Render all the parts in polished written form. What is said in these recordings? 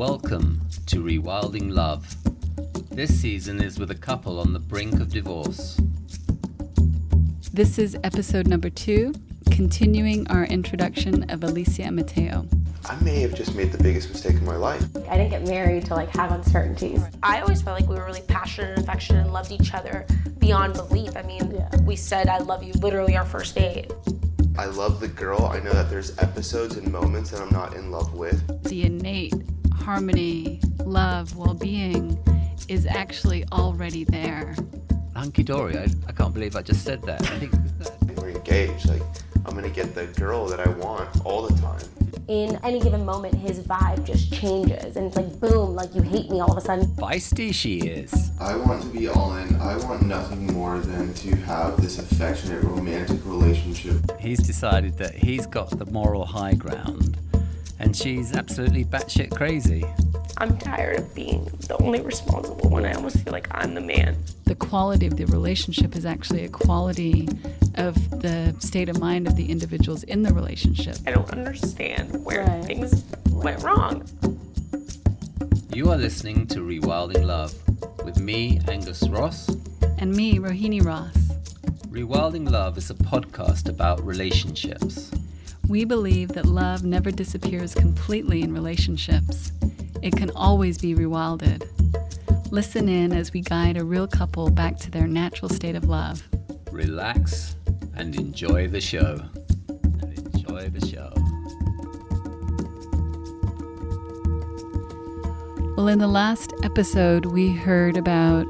Welcome to Rewilding Love. This season is with a couple on the brink of divorce. This is episode number 2, continuing our introduction of Alicia and Mateo. I may have just made the biggest mistake of my life. I didn't get married to have uncertainties. I always felt like we were really passionate and affectionate and loved each other beyond belief. I mean, We said I love you literally our first date. I love the girl. I know that there's episodes and moments that I'm not in love with. The innate harmony, love, well-being is actually already there. Hunky-dory, I can't believe I just said that. I think We're engaged. I'm gonna get the girl that I want all the time. In any given moment, his vibe just changes, and it's boom, you hate me all of a sudden. feisty she is. I want to be all in. I want nothing more than to have this affectionate, romantic relationship. He's decided that he's got the moral high ground, and she's absolutely batshit crazy. I'm tired of being the only responsible one. I almost feel like I'm the man. The quality of the relationship is actually a quality of the state of mind of the individuals in the relationship. I don't understand where things went wrong. You are listening to Rewilding Love with me, Angus Ross. And me, Rohini Ross. Rewilding Love is a podcast about relationships. We believe that love never disappears completely in relationships. It can always be rewilded. Listen in as we guide a real couple back to their natural state of love. Relax and enjoy the show. Well, in the last episode, we heard about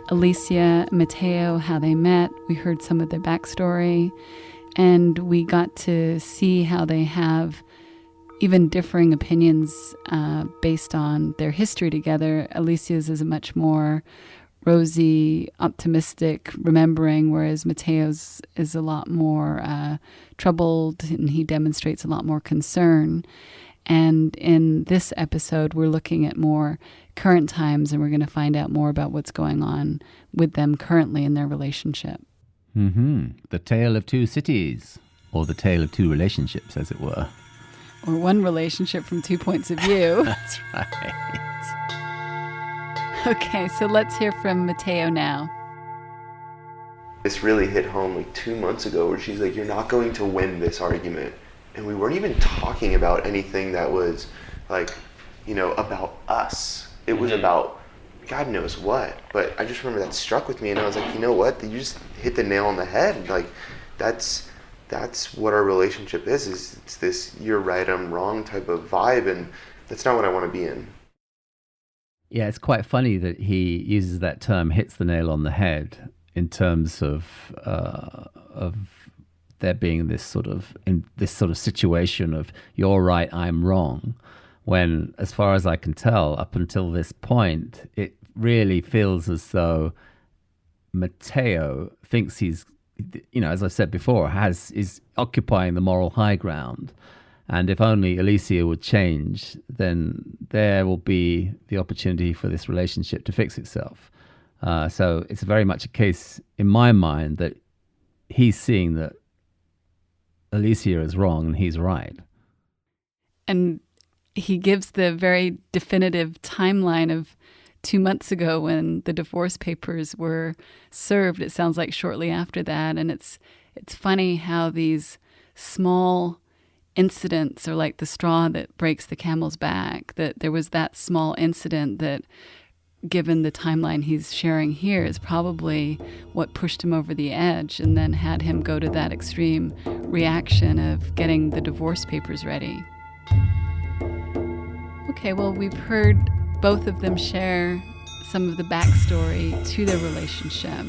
Alicia and Mateo, how they met. We heard some of their backstory, and we got to see how they have even differing opinions based on their history together. Alicia's is a much more rosy, optimistic remembering, whereas Mateo's is a lot more troubled, and he demonstrates a lot more concern. And in this episode, we're looking at more current times, and we're going to find out more about what's going on with them currently in their relationship. The tale of two cities, or the tale of two relationships, as it were. Or one relationship from 2 points of view. That's right. Okay, so let's hear from Mateo now. This really hit home 2 months ago where she's like, you're not going to win this argument. And we weren't even talking about anything that was about us. It was about God knows what. But I just remember that struck with me, and I was like, you know what? You just hit the nail on the head. That's what our relationship is it's this you're right, I'm wrong type of vibe, and that's not what I want to be in. Yeah, it's quite funny that he uses that term, hits the nail on the head, in terms of there being this sort of situation of you're right, I'm wrong, when, as far as I can tell, up until this point, it really feels as though Mateo thinks he's, as I said before, is occupying the moral high ground. And if only Alicia would change, then there will be the opportunity for this relationship to fix itself. So it's very much a case, in my mind, that he's seeing that Alicia is wrong and he's right. And he gives the very definitive timeline of 2 months ago when the divorce papers were served. It sounds like shortly after that. And it's funny how these small incidents are like the straw that breaks the camel's back, that there was that small incident that, given the timeline he's sharing here, is probably what pushed him over the edge and then had him go to that extreme reaction of getting the divorce papers ready. Okay, well, we've heard both of them share some of the backstory to their relationship,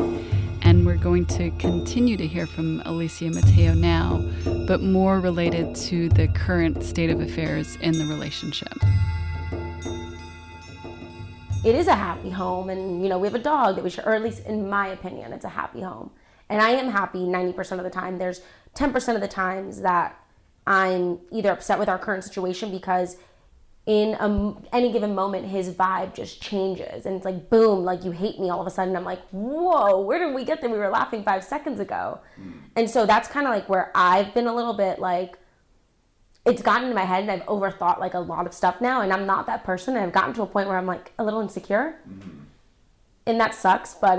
and we're going to continue to hear from Alicia and Mateo now, but more related to the current state of affairs in the relationship. It is a happy home, and we have a dog that we should, or at least in my opinion, it's a happy home. And I am happy 90% of the time. There's 10% of the times that I'm either upset with our current situation because in any given moment, his vibe just changes. And it's boom, you hate me all of a sudden. I'm like, whoa, where did we get there? We were laughing 5 seconds ago. And so that's kind of where I've been a little bit it's gotten into my head, and I've overthought like a lot of stuff now, and I'm not that person, and I've gotten to a point where I'm like a little insecure. And that sucks, but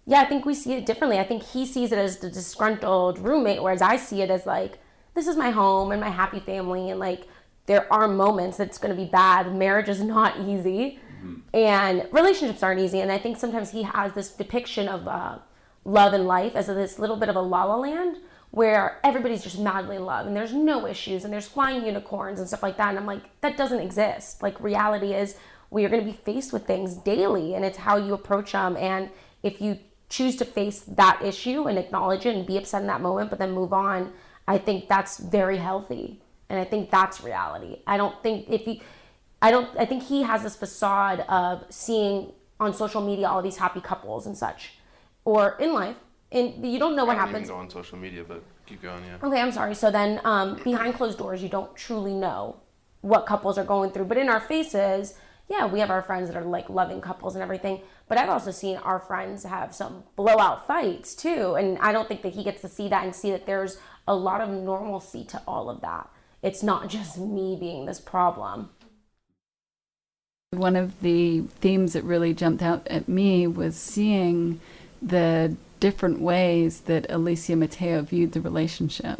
yeah, I think we see it differently. I think he sees it as the disgruntled roommate, whereas I see it as like, this is my home and my happy family, and like there are moments that's going to be bad. Marriage is not easy, and relationships aren't easy, and I think sometimes he has this depiction of love and life as this little bit of a la la land where everybody's just madly in love and there's no issues and there's flying unicorns and stuff like that, and I'm like, that doesn't exist. Like, reality is we are going to be faced with things daily, and it's how you approach them. And if you choose to face that issue and acknowledge it and be upset in that moment but then move on, I think that's very healthy, and I think that's reality. I think he has this facade of seeing on social media all these happy couples and such, or in life, and you don't know what happens. I don't even go on social media, but keep going, yeah. Okay, I'm sorry. So then behind closed doors, you don't truly know what couples are going through. But in our faces, yeah, we have our friends that are like loving couples and everything. But I've also seen our friends have some blowout fights too. And I don't think that he gets to see that and see that there's a lot of normalcy to all of that. It's not just me being this problem. One of the themes that really jumped out at me was seeing the different ways that Alicia and Mateo viewed the relationship.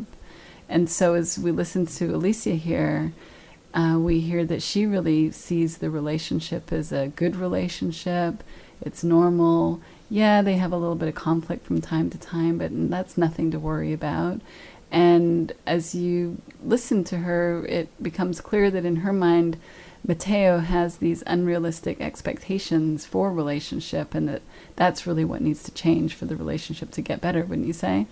And so as we listen to Alicia here, we hear that she really sees the relationship as a good relationship. It's normal. Yeah, they have a little bit of conflict from time to time, but that's nothing to worry about. And as you listen to her, it becomes clear that in her mind, Mateo has these unrealistic expectations for relationship, and that's really what needs to change for the relationship to get better, wouldn't you say?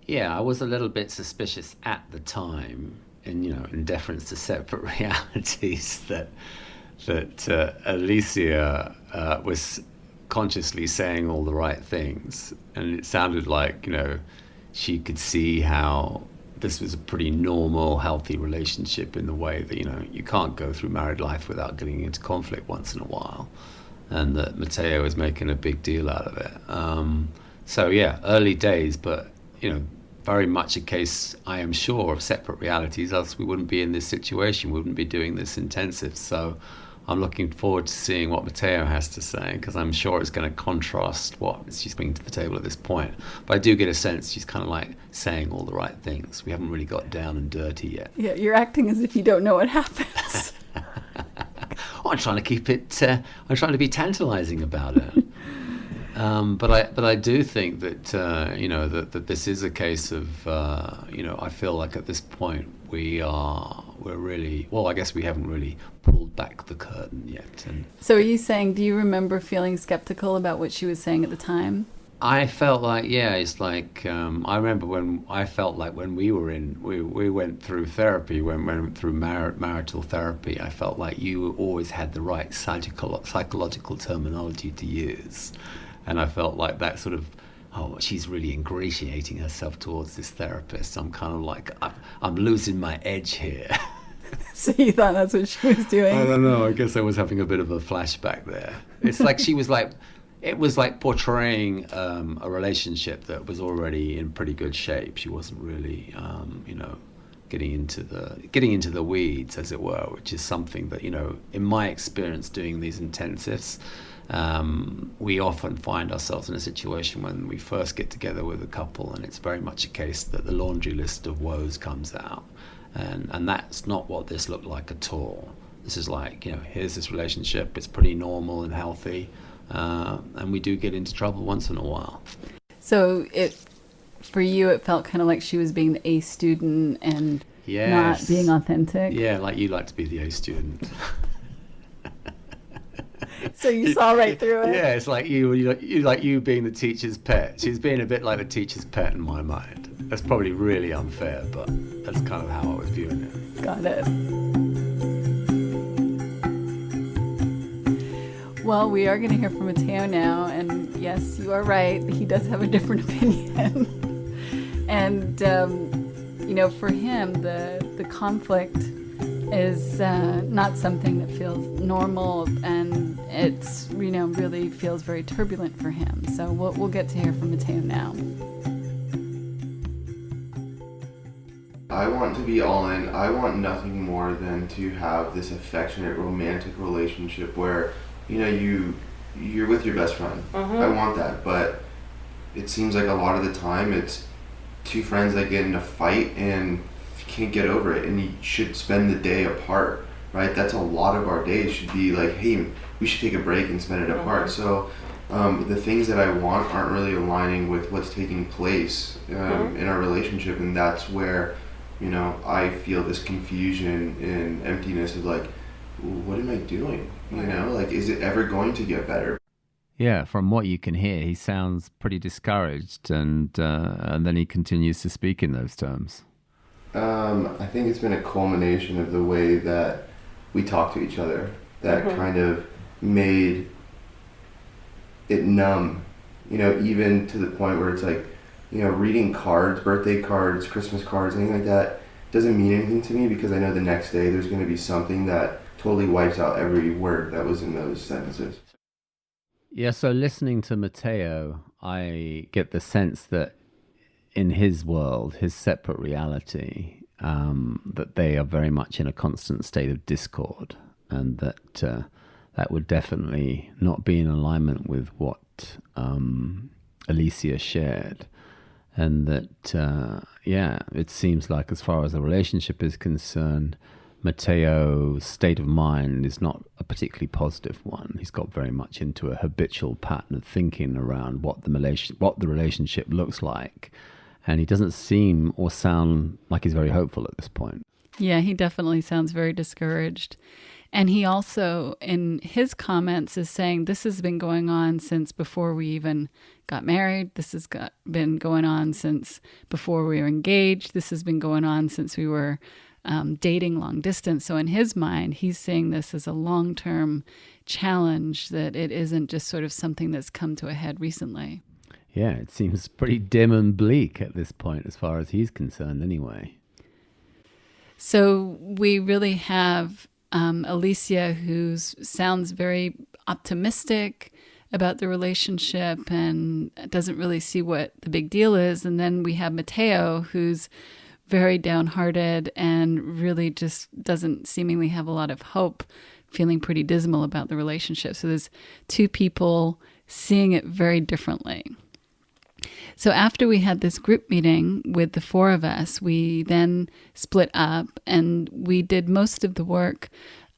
Yeah, I was a little bit suspicious at the time, and in deference to separate realities, that Alicia was consciously saying all the right things, and it sounded like she could see how this was a pretty normal, healthy relationship in the way that, you can't go through married life without getting into conflict once in a while. And that Mateo is making a big deal out of it. So yeah, early days, but, very much a case, I am sure, of separate realities, else we wouldn't be in this situation, we wouldn't be doing this intensive. So I'm looking forward to seeing what Mateo has to say, because I'm sure it's going to contrast what she's bringing to the table at this point. But I do get a sense she's kind of like saying all the right things. We haven't really got down and dirty yet. Yeah, you're acting as if you don't know what happens. I'm trying to keep it, I'm trying to be tantalizing about it. But I do think that, that this is a case of, I feel like at this point we're really, well, I guess we haven't really pulled back the curtain yet. And so are you saying, do you remember feeling skeptical about what she was saying at the time? I felt like, yeah, it's like, I remember when I felt like when we went through therapy, when we went through marital therapy, I felt like you always had the right psychological terminology to use. And I felt like that sort of, she's really ingratiating herself towards this therapist. I'm kind of like, I'm losing my edge here. So you thought that's what she was doing? I don't know. I guess I was having a bit of a flashback there. It's like she was like, it was like portraying a relationship that was already in pretty good shape. She wasn't really, getting into the weeds, as it were, which is something that, in my experience doing these intensives, we often find ourselves in a situation when we first get together with a couple, and it's very much a case that the laundry list of woes comes out, and that's not what this looked like at all. This is like, here's this relationship, it's pretty normal and healthy, and we do get into trouble once in a while. So for you, it felt kind of like she was being the A student and not being authentic? Yeah, like you like to be the A student. So you saw right through it? Yeah, it's like you being the teacher's pet. She's being a bit like the teacher's pet in my mind. That's probably really unfair, but that's kind of how I was viewing it. Got it. Well, we are going to hear from Mateo now, and yes, you are right. He does have a different opinion. And, for him, the conflict is not something that feels normal, and it's really feels very turbulent for him. So we'll get to hear from Mateo now. I want to be all in. I want nothing more than to have this affectionate, romantic relationship where, you're with your best friend. I want that, but it seems like a lot of the time it's two friends that get in a fight and can't get over it, and you should spend the day apart, right? That's a lot of our days should be like, hey, we should take a break and spend it apart. So the things that I want aren't really aligning with what's taking place in our relationship, and that's where I feel this confusion and emptiness of like, what am I doing? Like, is it ever going to get better? Yeah, from what you can hear, he sounds pretty discouraged, and then he continues to speak in those terms. I think it's been a culmination of the way that we talk to each other that kind of made it numb, even to the point where it's like, reading cards, birthday cards, Christmas cards, anything like that doesn't mean anything to me, because I know the next day there's going to be something that totally wipes out every word that was in those sentences. Yeah, so listening to Mateo, I get the sense that in his world, his separate reality, that they are very much in a constant state of discord, and that that would definitely not be in alignment with what Alicia shared. And that, it seems like as far as the relationship is concerned, Mateo's state of mind is not a particularly positive one. He's got very much into a habitual pattern of thinking around what the relationship looks like. And he doesn't seem or sound like he's very hopeful at this point. Yeah, he definitely sounds very discouraged. And he also, in his comments, is saying this has been going on since before we even got married. This has been going on since before we were engaged. This has been going on since we were dating long distance. So in his mind, he's seeing this as a long-term challenge, that it isn't just sort of something that's come to a head recently. Yeah, it seems pretty dim and bleak at this point as far as he's concerned anyway. So we really have Alicia, who sounds very optimistic about the relationship and doesn't really see what the big deal is. And then we have Mateo, who's very downhearted and really just doesn't seemingly have a lot of hope, feeling pretty dismal about the relationship. So there's two people seeing it very differently. So after we had this group meeting with the four of us, we then split up and we did most of the work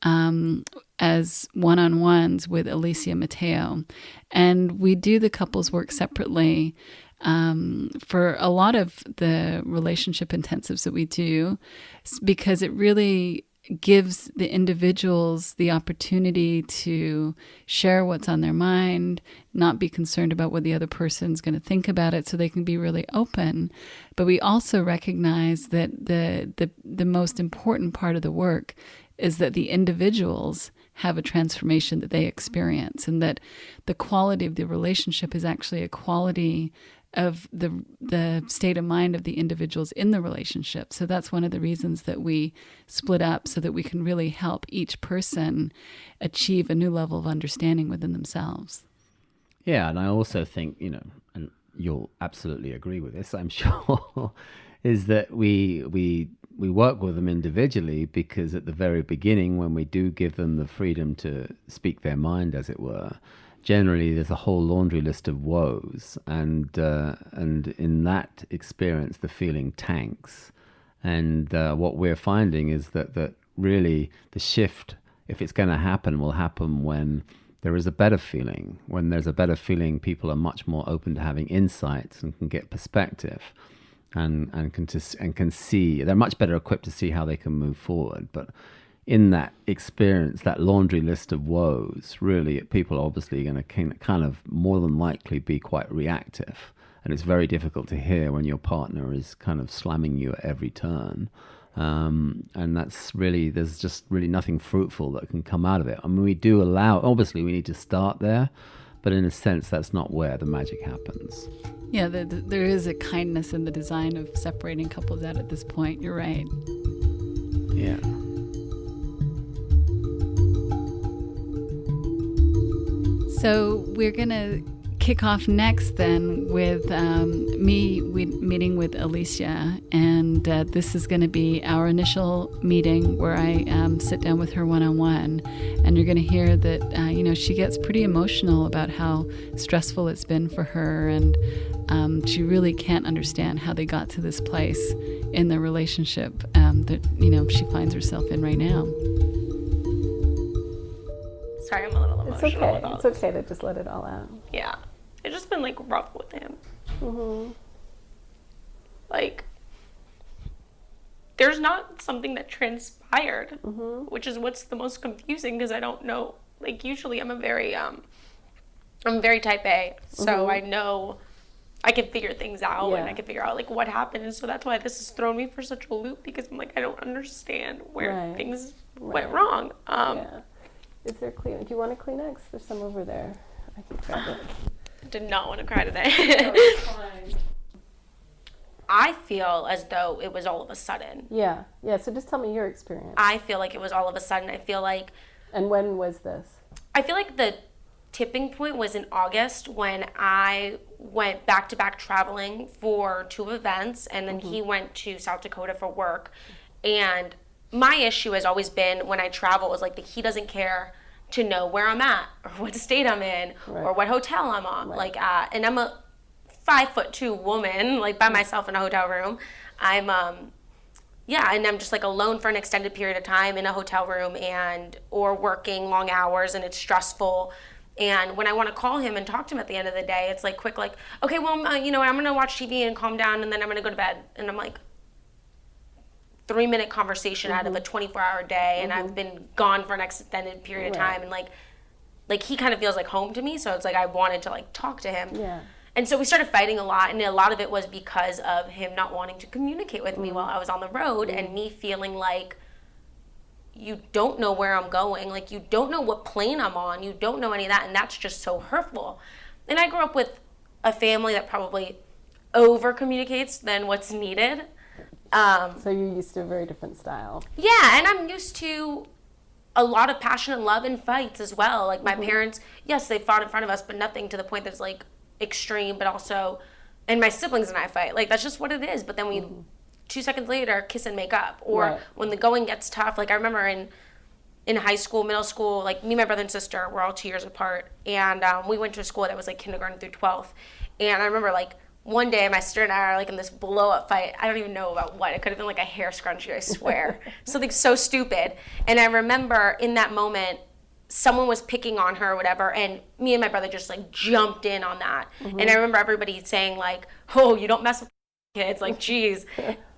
as one-on-ones with Alicia and Mateo. And we do the couples work separately for a lot of the relationship intensives that we do, because it really gives the individuals the opportunity to share what's on their mind, not be concerned about what the other person's going to think about it, so they can be really open. But we also recognize that the most important part of the work is that the individuals have a transformation that they experience, and that the quality of the relationship is actually a quality of the state of mind of the individuals in the relationship. So that's one of the reasons that we split up, so that we can really help each person achieve a new level of understanding within themselves. Yeah, and I also think, and you'll absolutely agree with this, I'm sure, is that we work with them individually, because at the very beginning, when we do give them the freedom to speak their mind, as it were, generally there's a whole laundry list of woes, and in that experience the feeling tanks. And what we're finding is that really the shift, if it's going to happen, will happen when there is a better feeling. When there's a better feeling, people are much more open to having insights and can get perspective, and can see. They're much better equipped to see how they can move forward. But in that experience, that laundry list of woes, really, people are obviously going to kind of more than likely be quite reactive. And it's very difficult to hear when your partner is kind of slamming you at every turn. And that's really, there's just really nothing fruitful that can come out of it. I mean, we do allow, obviously we need to start there, but in a sense, that's not where the magic happens. Yeah, there is a kindness in the design of separating couples out at this point. You're right. Yeah. So we're going to kick off next then with me meeting with Alicia, and this is going to be our initial meeting where I sit down with her one-on-one, and you're going to hear that she gets pretty emotional about how stressful it's been for her, and she really can't understand how they got to this place in the relationship that she finds herself in right now. Sorry, I'm a little emotional. It's okay. With all It's this. okay to just let it all out. Yeah. It's just been, like, rough with him. Mm-hmm. Like, there's not something that transpired, which is what's the most confusing, because I don't know. Like, usually I'm very type A, so I know I can figure things out, and I can figure out, like, what happened. And so that's why this has thrown me for such a loop, because I'm like, I don't understand where things went wrong. Is there Kleenex? Do you want a Kleenex? There's some over there. I can grab it. Did not want to cry today. No, it's fine. I feel as though it was all of a sudden. Yeah. So just tell me your experience. I feel like it was all of a sudden. I feel like when was this? I feel like the tipping point was in August, when I went back-to-back traveling for 2 events, and then he went to South Dakota for work. And my issue has always been, when I travel, is like that he doesn't care to know where I'm at, or what state I'm in, or what hotel I'm on. Like, and I'm a 5'2" woman, like by myself in a hotel room. I'm and I'm just like alone for an extended period of time in a hotel room, or working long hours, and it's stressful. And when I want to call him and talk to him at the end of the day, it's like quick, like, okay, well, I'm going to watch TV and calm down, and then I'm going to go to bed. And I'm like, 3-minute conversation out of a 24-hour day, and I've been gone for an extended period of time, and like he kind of feels like home to me, so it's like I wanted to like talk to him. And so we started fighting a lot, and a lot of it was because of him not wanting to communicate with me while I was on the road, and me feeling like, you don't know where I'm going, like you don't know what plane I'm on, you don't know any of that, and that's just so hurtful. And I grew up with a family that probably over communicates than what's needed. So you're used to a very different style. Yeah, and I'm used to a lot of passion and love and fights as well. Like my parents, yes, they fought in front of us, but nothing to the point that's like extreme, but also, and my siblings and I fight. Like that's just what it is. But then we, 2 seconds later, kiss and make up. Or when the going gets tough, like I remember in high school, middle school, like me, my brother and sister, we're all 2 years apart. And we went to a school that was like kindergarten through 12th. And I remember like, one day, my sister and I are like in this blow-up fight. I don't even know about what. It could have been like a hair scrunchie, I swear. Something so stupid. And I remember in that moment, someone was picking on her or whatever, and me and my brother just like jumped in on that. And I remember everybody saying like, oh, you don't mess with kids, like, geez.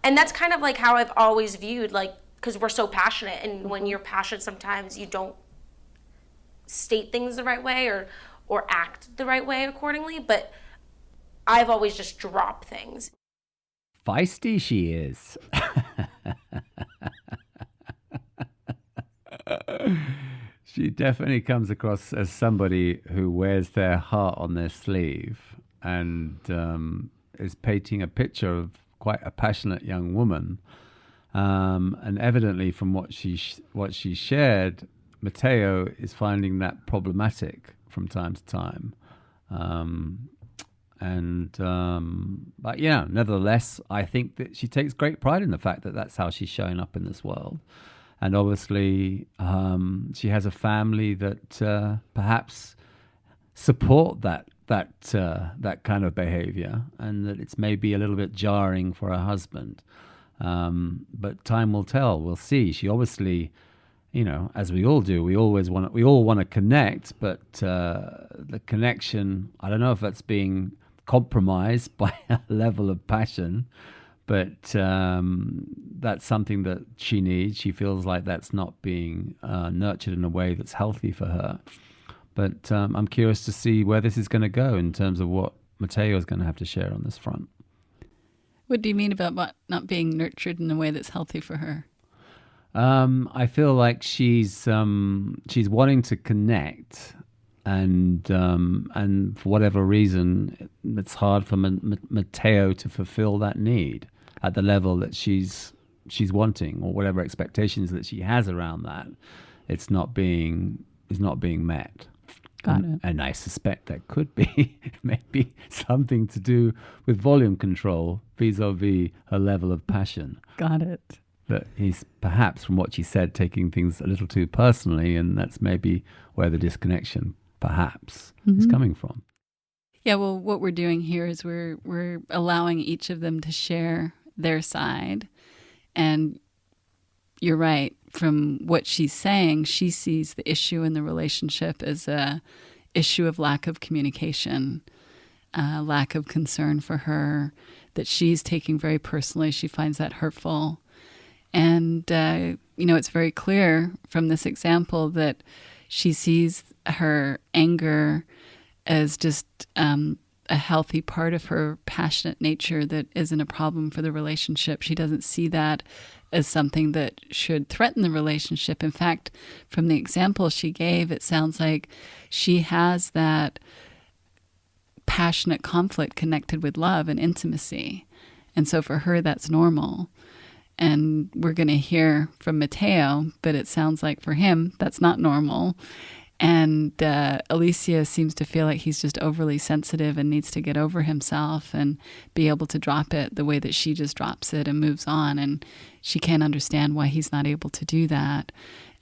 And that's kind of like how I've always viewed, like, because we're so passionate, and when you're passionate, sometimes you don't state things the right way or act the right way accordingly, but I've always just dropped things. Feisty she is. She definitely comes across as somebody who wears their heart on their sleeve, and is painting a picture of quite a passionate young woman. And evidently, from what she shared, Mateo is finding that problematic from time to time. But yeah, nevertheless, I think that she takes great pride in the fact that that's how she's showing up in this world. And obviously, she has a family that perhaps support that kind of behavior, and that it's maybe a little bit jarring for her husband. But time will tell. We'll see. She obviously, as we all do, we all want to connect, but the connection, I don't know if that's being compromised by a level of passion, but that's something that she needs. She feels like that's not being nurtured in a way that's healthy for her. But I'm curious to see where this is going to go in terms of what Mateo is going to have to share on this front. What do you mean about not being nurtured in a way that's healthy for her? I feel like she's wanting to connect, and for whatever reason, it's hard for Mateo to fulfill that need at the level that she's wanting, or whatever expectations that she has around that. It's not being met. Got it. And I suspect that could be maybe something to do with volume control vis-a-vis her level of passion. Got it. That he's perhaps, from what she said, taking things a little too personally, and that's maybe where the disconnection perhaps is coming from. Yeah, well, what we're doing here is we're allowing each of them to share their side. And you're right. From what she's saying, she sees the issue in the relationship as a issue of lack of communication, lack of concern for her, that she's taking very personally. She finds that hurtful. And, it's very clear from this example that she sees her anger as just a healthy part of her passionate nature that isn't a problem for the relationship. She doesn't see that as something that should threaten the relationship. In fact, from the example she gave, it sounds like she has that passionate conflict connected with love and intimacy. And so for her, that's normal. And we're going to hear from Mateo, but it sounds like for him, that's not normal. And Alicia seems to feel like he's just overly sensitive and needs to get over himself and be able to drop it the way that she just drops it and moves on. And she can't understand why he's not able to do that.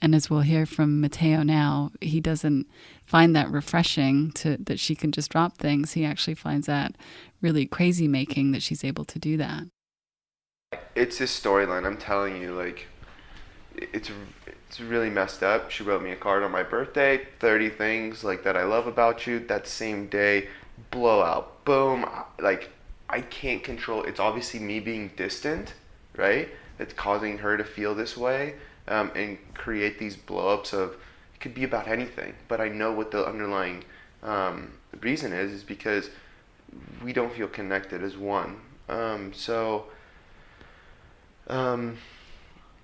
And as we'll hear from Mateo now, he doesn't find that refreshing that she can just drop things. He actually finds that really crazy making that she's able to do that. It's this storyline, I'm telling you, like, it's really messed up. She wrote me a card on my birthday, 30 things like that I love about you. That same day, blowout, boom. Like, I can't control. It's obviously me being distant, right? It's causing her to feel this way and create these blowups of, it could be about anything, but I know what the underlying reason is because we don't feel connected as one.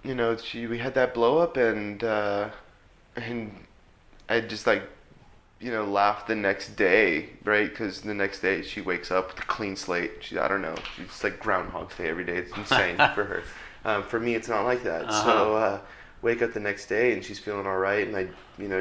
We had that blow up and I just laughed the next day, right? Because the next day she wakes up with a clean slate. I don't know. She's like Groundhog's Day every day. It's insane for her. For me, it's not like that. Uh-huh. So wake up the next day and she's feeling all right. And I,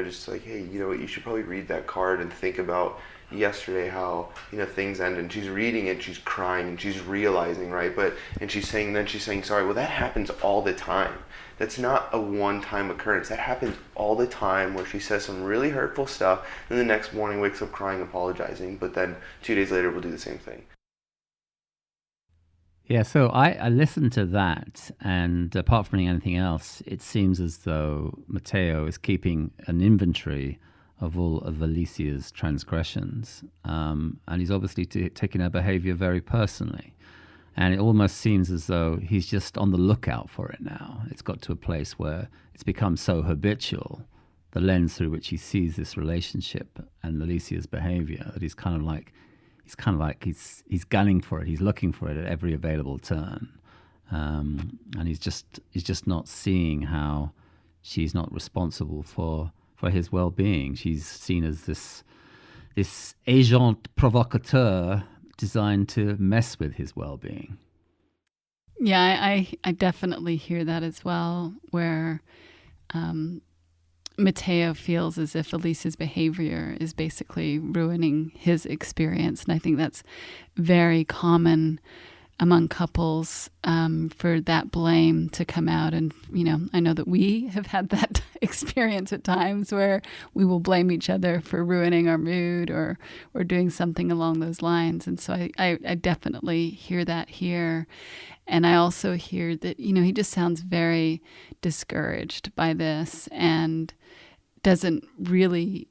just like, hey, you know what? You should probably read that card and think about yesterday how things ended. And she's reading it, she's crying, and she's realizing, right? And she's saying sorry. Well, that happens all the time. That's not a one-time occurrence. That happens all the time where she says some really hurtful stuff and the next morning wakes up crying, apologizing, but then 2 days later will do the same thing. Yeah, so I listened to that, and apart from anything else, it seems as though Mateo is keeping an inventory of all of Alicia's transgressions, and he's obviously taking her behavior very personally. And it almost seems as though he's just on the lookout for it now. It's got to a place where it's become so habitual, the lens through which he sees this relationship and Alicia's behavior, that he's gunning for it. He's looking for it at every available turn, and he's just not seeing how she's not responsible for his well-being. She's seen as this agent provocateur designed to mess with his well-being. Yeah, I definitely hear that as well, where Mateo feels as if Alicia's behavior is basically ruining his experience. And I think that's very common among couples, for that blame to come out. And, I know that we have had that experience at times where we will blame each other for ruining our mood or doing something along those lines. And so I definitely hear that here. And I also hear that, he just sounds very discouraged by this and doesn't really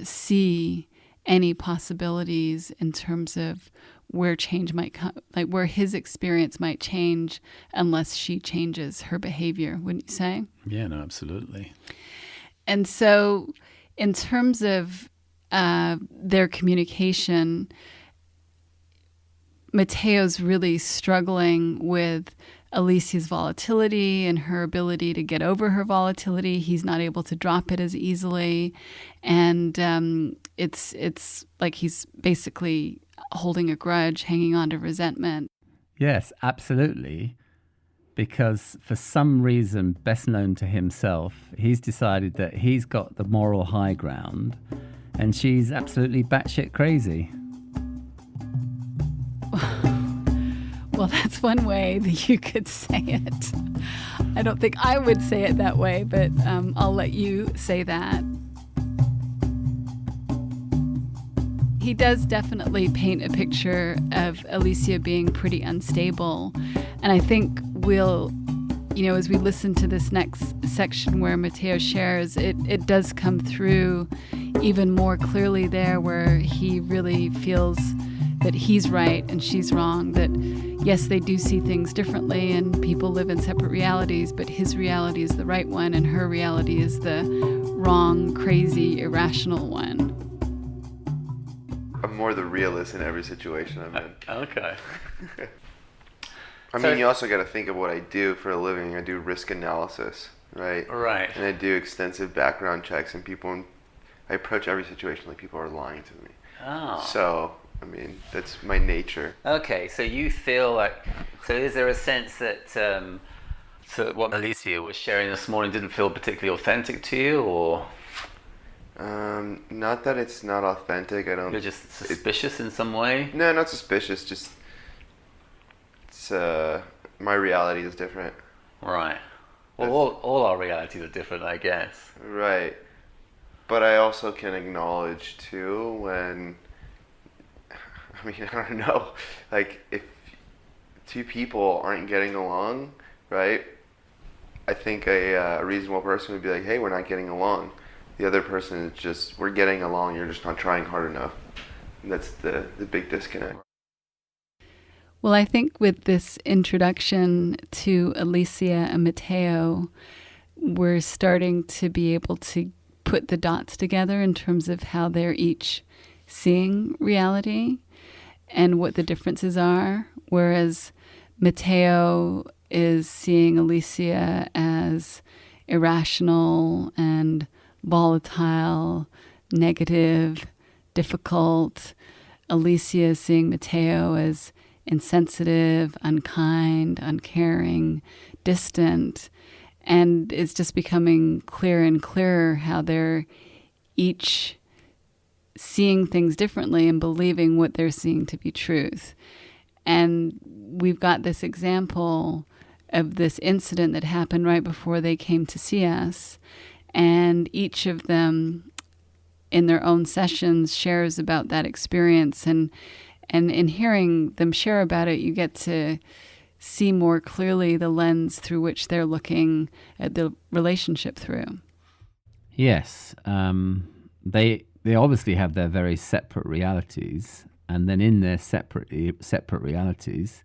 see any possibilities in terms of where change might come, like where his experience might change unless she changes her behavior, wouldn't you say? Yeah, no, absolutely. And so in terms of their communication, Mateo's really struggling with Alicia's volatility and her ability to get over her volatility. He's not able to drop it as easily. And it's like he's basically holding a grudge, hanging on to resentment. Yes, absolutely. Because for some reason best known to himself, he's decided that he's got the moral high ground and she's absolutely batshit crazy. Well, that's one way that you could say it. I don't think I would say it that way, but I'll let you say that. He does definitely paint a picture of Alicia being pretty unstable. And I think we'll, as we listen to this next section where Mateo shares, it does come through even more clearly there, where he really feels that he's right and she's wrong, that yes, they do see things differently and people live in separate realities, but his reality is the right one and her reality is the wrong, crazy, irrational one. I'm more the realist in every situation I'm in. Okay. I mean, you also got to think of what I do for a living. I do risk analysis, right? Right. And I do extensive background checks, and I approach every situation like people are lying to me. Oh. So, I mean, that's my nature. Okay, so you feel like, so is there a sense that so what Alicia was sharing this morning didn't feel particularly authentic to you, or? Not that it's not authentic. You're just suspicious in some way? No, not suspicious. Just it's my reality is different. Right. Well, all our realities are different, I guess. Right. But I also can acknowledge too when, I mean, I don't know, like if two people aren't getting along, right? I think a reasonable person would be like, hey, we're not getting along. The other person is just, we're getting along, you're just not trying hard enough. And that's the big disconnect. Well, I think with this introduction to Alicia and Mateo, we're starting to be able to put the dots together in terms of how they're each seeing reality and what the differences are. Whereas Mateo is seeing Alicia as irrational and volatile, negative, difficult. Alicia is seeing Mateo as insensitive, unkind, uncaring, distant. And it's just becoming clearer and clearer how they're each seeing things differently and believing what they're seeing to be truth. And we've got this example of this incident that happened right before they came to see us. And each of them in their own sessions shares about that experience. And in hearing them share about it, you get to see more clearly the lens through which they're looking at the relationship through. Yes. They obviously have their very separate realities. And then in their separate realities,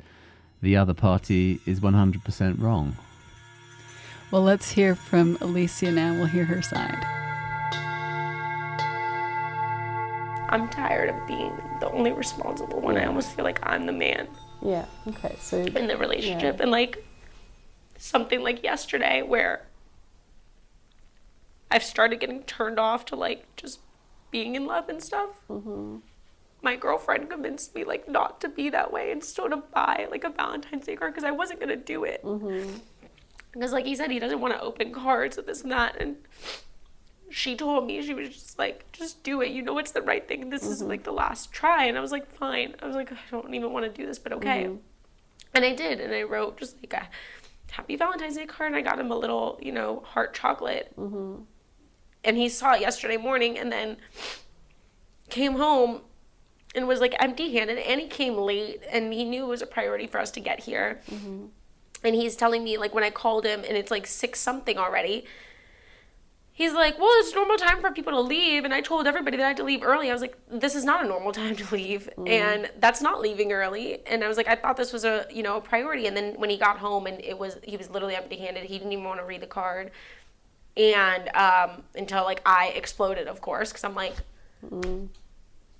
the other party is 100% wrong. Well, let's hear from Alicia now. We'll hear her side. I'm tired of being the only responsible one. I almost feel like I'm the man. Yeah, okay. So in the relationship. And like something like yesterday where I've started getting turned off to like just being in love and stuff. Mm-hmm. My girlfriend convinced me like not to be that way and still to buy like a Valentine's Day card because I wasn't going to do it. Mm-hmm. Because like he said, he doesn't want to open cards and this and that. And she told me, she was just like, just do it. You know it's the right thing. This is like the last try. And I was like, fine. I was like, I don't even want to do this, but okay. Mm-hmm. And I did. And I wrote just like a happy Valentine's Day card. And I got him a little, heart chocolate. Mm-hmm. And he saw it yesterday morning and then came home and was like empty-handed. And he came late and he knew it was a priority for us to get here. Mm-hmm. And he's telling me, like, when I called him and it's like 6-something already, he's like, well, it's normal time for people to leave. And I told everybody that I had to leave early. I was like, this is not a normal time to leave. Mm. And that's not leaving early. And I was like, I thought this was a priority. And then when he got home and he was literally empty-handed, he didn't even want to read the card. And until, like, I exploded, of course, because I'm like,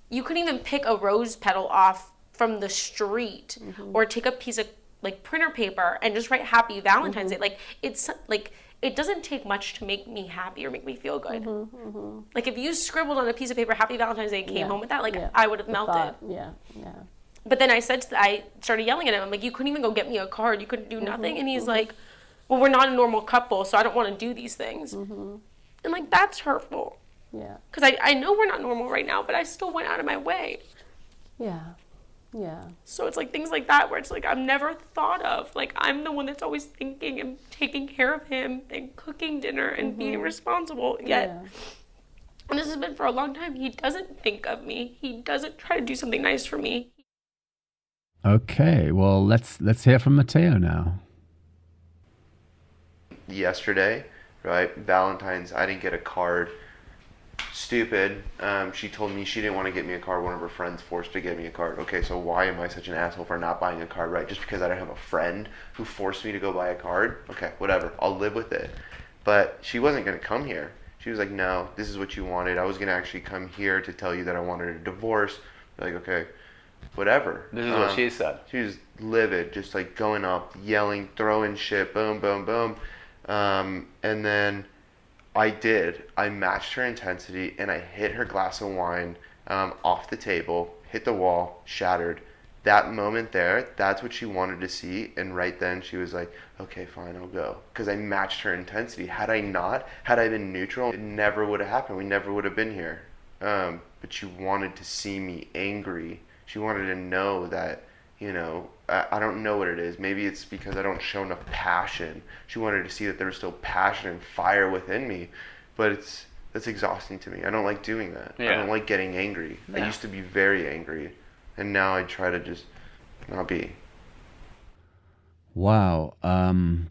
you couldn't even pick a rose petal off from the street or take a piece of like printer paper and just write happy Valentine's Day. Like it's like it doesn't take much to make me happy or make me feel good. Like if you scribbled on a piece of paper happy Valentine's Day and came home with that, like I would have melted. But then I started yelling at him. I'm like, you couldn't even go get me a card. You couldn't do nothing. And he's like, well, we're not a normal couple, so I don't want to do these things. And like that's hurtful. Yeah. Because I know we're not normal right now, but I still went out of my way. Yeah. Yeah. So it's like things like that where it's like I'm never thought of. Like I'm the one that's always thinking and taking care of him and cooking dinner and being responsible. Yet, and this has been for a long time, he doesn't think of me. He doesn't try to do something nice for me. Okay, well, let's hear from Mateo now. Yesterday, right, Valentine's, I didn't get a card. Stupid. She told me she didn't want to get me a card. One of her friends forced to get me a card. Okay, so why am I such an asshole for not buying a card, right? Just because I don't have a friend who forced me to go buy a card? Okay, whatever. I'll live with it. But she wasn't going to come here. She was like, no, this is what you wanted. I was going to actually come here to tell you that I wanted a divorce. Like, okay, whatever. This is what she said. She was livid, just like going up, yelling, throwing shit, boom, boom, boom. And then I matched her intensity, and I hit her glass of wine off the table, hit the wall, shattered. That moment there, that's what she wanted to see, and right then she was like, okay, fine, I'll go. Because I matched her intensity. Had I been neutral, it never would have happened. We never would have been here. But she wanted to see me angry. She wanted to know that, you know, I don't know what it is. Maybe it's because I don't show enough passion. She wanted to see that there was still passion and fire within me. But that's exhausting to me. I don't like doing that. Yeah. I don't like getting angry. Yeah. I used to be very angry. And now I try to just not be. Wow.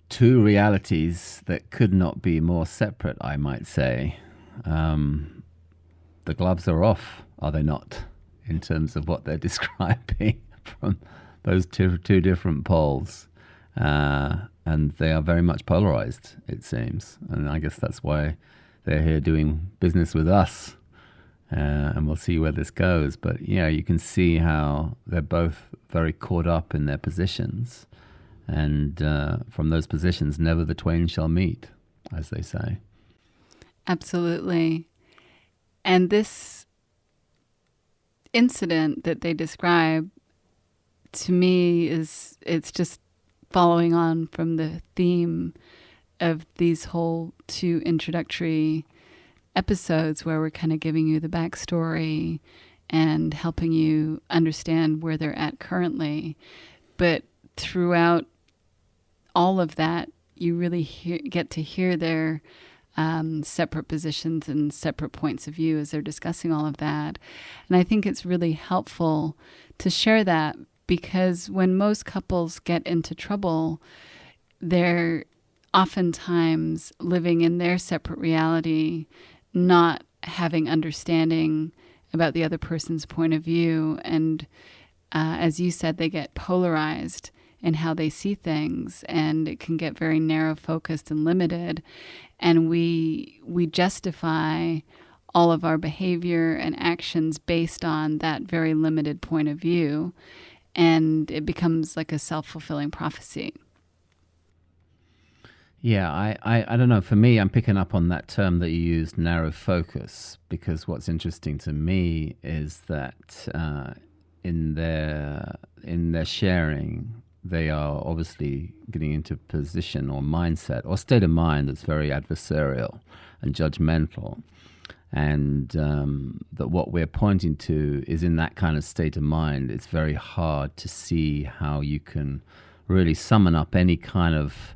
Two realities that could not be more separate, I might say. The gloves are off, are they not, in terms of what they're describing from those two different poles. And they are very much polarized, it seems. And I guess that's why they're here doing business with us. And we'll see where this goes. But, yeah, you can see how they're both very caught up in their positions. And from those positions, never the twain shall meet, as they say. Absolutely. And this incident that they describe, to me, it's just following on from the theme of these whole two introductory episodes where we're kind of giving you the backstory and helping you understand where they're at currently. But throughout all of that, you really get to hear their separate positions and separate points of view as they're discussing all of that. And I think it's really helpful to share that, because when most couples get into trouble, they're oftentimes living in their separate reality, not having understanding about the other person's point of view. And as you said, they get polarized in how they see things, and it can get very narrow focused and limited. And we justify all of our behavior and actions based on that very limited point of view. And it becomes like a self-fulfilling prophecy. Yeah, I don't know. For me, I'm picking up on that term that you used, narrow focus, because what's interesting to me is that in their sharing, they are obviously getting into a position or mindset or state of mind that's very adversarial and judgmental. And that what we're pointing to is in that kind of state of mind, it's very hard to see how you can really summon up any kind of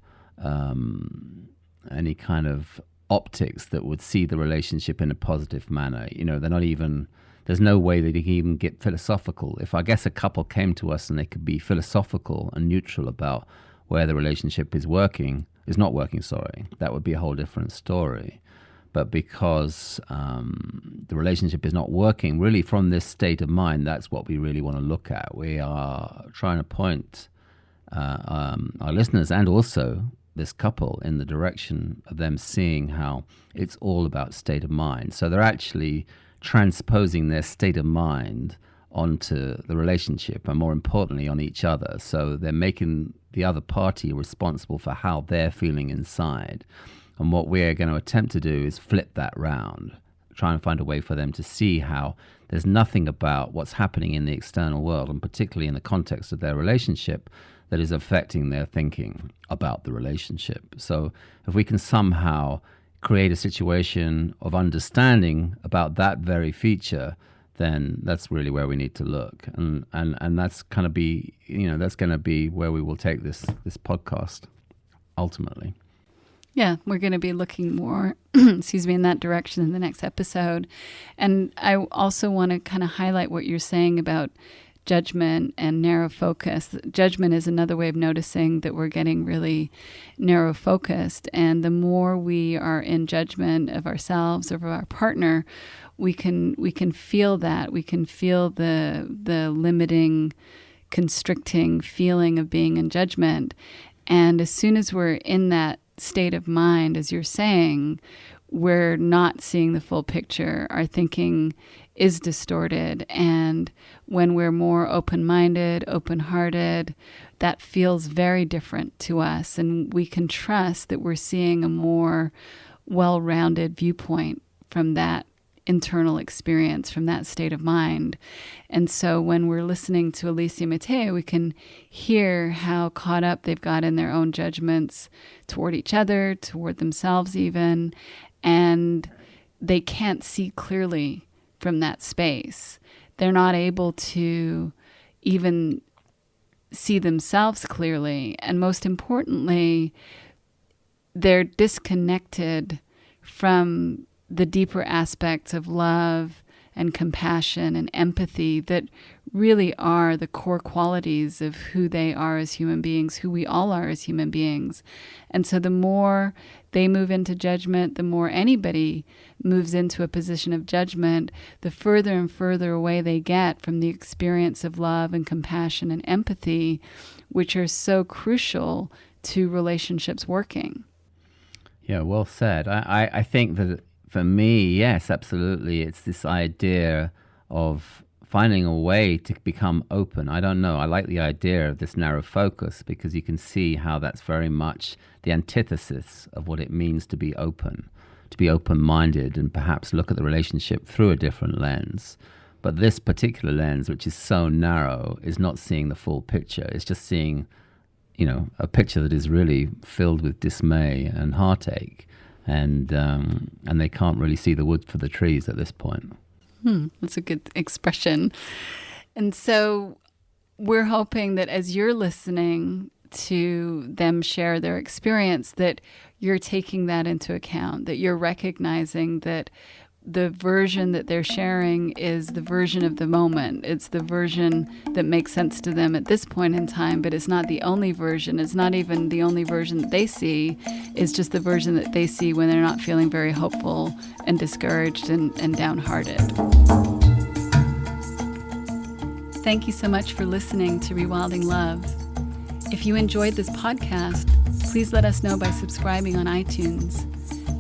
optics that would see the relationship in a positive manner. You know, there's no way that they can even get philosophical. If I guess a couple came to us and they could be philosophical and neutral about where the relationship is not working, that would be a whole different story. But because the relationship is not working, really from this state of mind, that's what we really want to look at. We are trying to point our listeners and also this couple in the direction of them seeing how it's all about state of mind. So they're actually transposing their state of mind onto the relationship, and more importantly on each other. So they're making the other party responsible for how they're feeling inside. And what we're going to attempt to do is flip that round, try and find a way for them to see how there's nothing about what's happening in the external world, and particularly in the context of their relationship, that is affecting their thinking about the relationship. So if we can somehow create a situation of understanding about that very feature, then that's really where we need to look. And that's kind of be, that's going to be where we will take this podcast ultimately. Yeah, we're going to be looking more, in that direction in the next episode. And I also want to kind of highlight what you're saying about judgment and narrow focus. Judgment is another way of noticing that we're getting really narrow focused. And the more we are in judgment of ourselves or of our partner, we can feel that. We can feel the limiting, constricting feeling of being in judgment. And as soon as we're in that state of mind, as you're saying, we're not seeing the full picture. Our thinking is distorted. And when we're more open-minded, open-hearted, that feels very different to us. And we can trust that we're seeing a more well-rounded viewpoint from that internal experience, from that state of mind. And so when we're listening to Alicia and Mateo, we can hear how caught up they've got in their own judgments toward each other, toward themselves even, and they can't see clearly from that space. They're not able to even see themselves clearly. And most importantly, they're disconnected from the deeper aspects of love and compassion and empathy that really are the core qualities of who they are as human beings, who we all are as human beings. And so the more they move into judgment, the more anybody moves into a position of judgment, the further and further away they get from the experience of love and compassion and empathy, which are so crucial to relationships working. Yeah, well said. I think that for me, yes, absolutely. It's this idea of finding a way to become open. I don't know. I like the idea of this narrow focus because you can see how that's very much the antithesis of what it means to be open-minded and perhaps look at the relationship through a different lens. But this particular lens, which is so narrow, is not seeing the full picture. It's just seeing, a picture that is really filled with dismay and heartache. And they can't really see the wood for the trees at this point. That's a good expression. And so we're hoping that as you're listening to them share their experience, that you're taking that into account, that you're recognizing that the version that they're sharing is the version of the moment. It's the version that makes sense to them at this point in time, but it's not the only version. It's not even the only version that they see. It's just the version that they see when they're not feeling very hopeful and discouraged and downhearted. Thank you so much for listening to Rewilding Love. If you enjoyed this podcast, please let us know by subscribing on iTunes,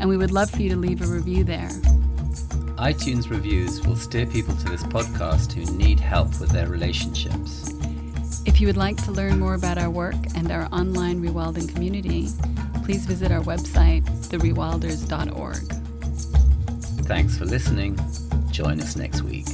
and we would love for you to leave a review there. iTunes reviews will steer people to this podcast who need help with their relationships. If you would like to learn more about our work and our online Rewilding community, please visit our website, therewilders.org. Thanks for listening. Join us next week.